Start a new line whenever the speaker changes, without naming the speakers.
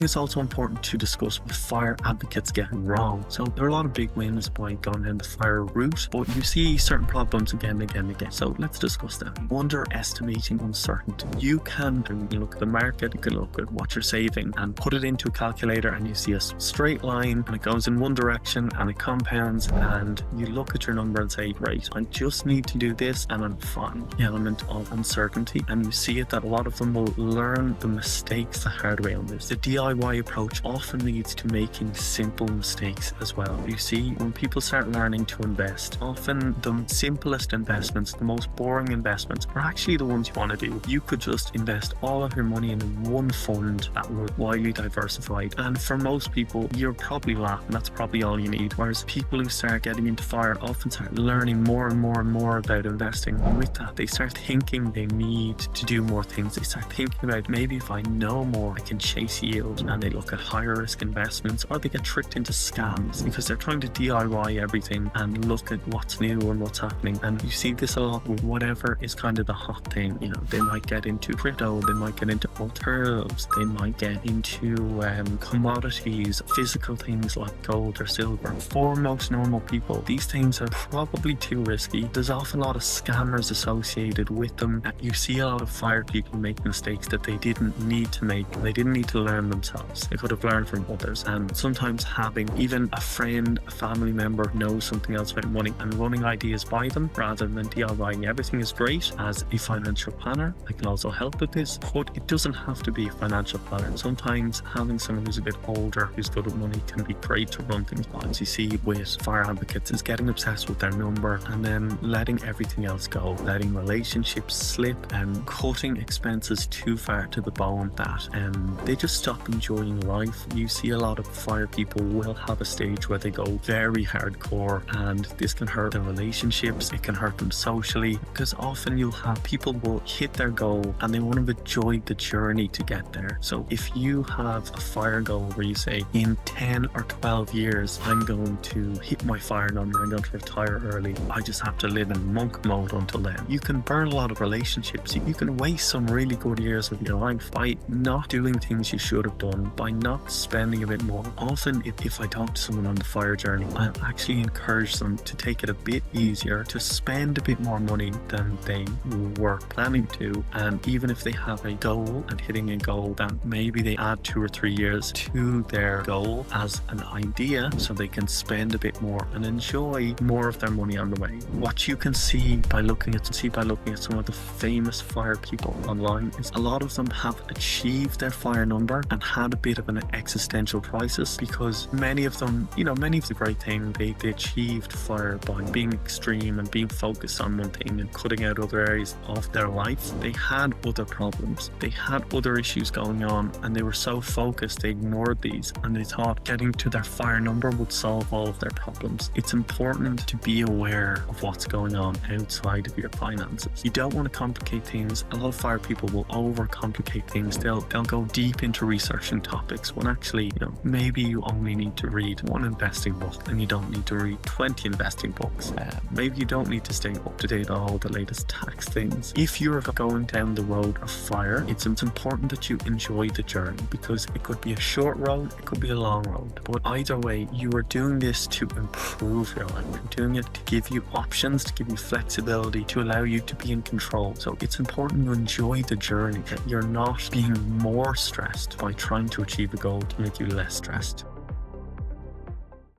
It's also important to discuss what fire advocates get wrong. So there are a lot of big wins by going down the fire route, but you see certain problems again and again and again. So let's discuss them. Underestimating uncertainty. You can look at the market, you can look at what you're saving and put it into a calculator, and you see a straight line and it goes in one direction and it compounds, and you look at your number and say, great, I just need to do this and I'm fine. The element of uncertainty, and you see it that a lot of them will learn the mistakes the hard way on this. The DIY approach often leads to making simple mistakes as well. You see, when people start learning to invest, often the simplest investments, the most boring investments, are actually the ones you want to do. You could just invest all of your money in one fund that were widely diversified, and for most people, you're probably laughing. That's probably all you need. Whereas people who start getting into fire often start learning more and more and more about investing. And with that, they start thinking they need to do more things. They start thinking about, maybe if I know more, I can chase yield. And they look at higher risk investments, or they get tricked into scams because they're trying to DIY everything and look at what's new and what's happening. And you see this a lot with whatever is kind of the hot thing. You know, they might get into crypto, they might get into alternatives, they might get into commodities, physical things like gold or silver. For most normal people, these things are probably too risky. There's often a lot of scammers associated with them. You see a lot of fire people make mistakes that they didn't need to make. They didn't need to learn themselves. They could have learned from others. And sometimes having even a friend, a family member knows something else about money and running ideas by them rather than DIYing everything is great. As a financial planner, I can also help with this, but it doesn't have to be a financial planner. Sometimes having someone who's a bit older, who's good at money, can be great to run things by. As you see with fire advocates, is getting obsessed with their number and then letting everything else go, letting relationships slip and cutting expenses too far to the bone that they just stop enjoying life. You see a lot of fire people will have a stage where they go very hardcore, and this can hurt their relationships, it can hurt them socially, because often you'll have people will hit their goal and they want to enjoy the journey to get there. So if you have a fire goal where you say, in 10 or 12 years I'm going to hit my fire number, I'm going to retire early, I just have to live in monk mode until then, you can burn a lot of relationships. You can waste some really good years of your life by not doing things you should have done, by not spending a bit more. Often if I talk to someone on the fire journey, I'll actually encourage them to take it a bit easier, to spend a bit more money than they were planning to. And even if they have a goal and hitting a goal, that maybe they add 2 or 3 years to their goal as an idea so they can spend a bit more and enjoy more of their money on the way. What you can see by looking at some of the famous fire people online is a lot of them have achieved their fire number and had a bit of an existential crisis, because many of them, many of the great things they achieved fire by being extreme and being focused on one thing and cutting out other areas of their life. They had other problems, they had other issues going on, and they were so focused they ignored these, and they thought getting to their fire number would solve all of their problems. It's important to be aware of what's going on outside of your finances. You don't want to complicate things. A lot of fire people will overcomplicate things. They'll go deep into researching topics when actually, maybe you only need to read one investing book and you don't need to read 20 investing books. Maybe you don't need to stay up to date on all the latest tax things. If you're going down the road of fire, it's important that you enjoy the journey, because it could be a short road, it could be a long road. But either way, you are doing this to improve your life. You're doing it to give you options, to give you flexibility, to allow you to be in control. So it's important to enjoy the journey, that you're not being more stressed by trying to achieve a goal to make you less stressed.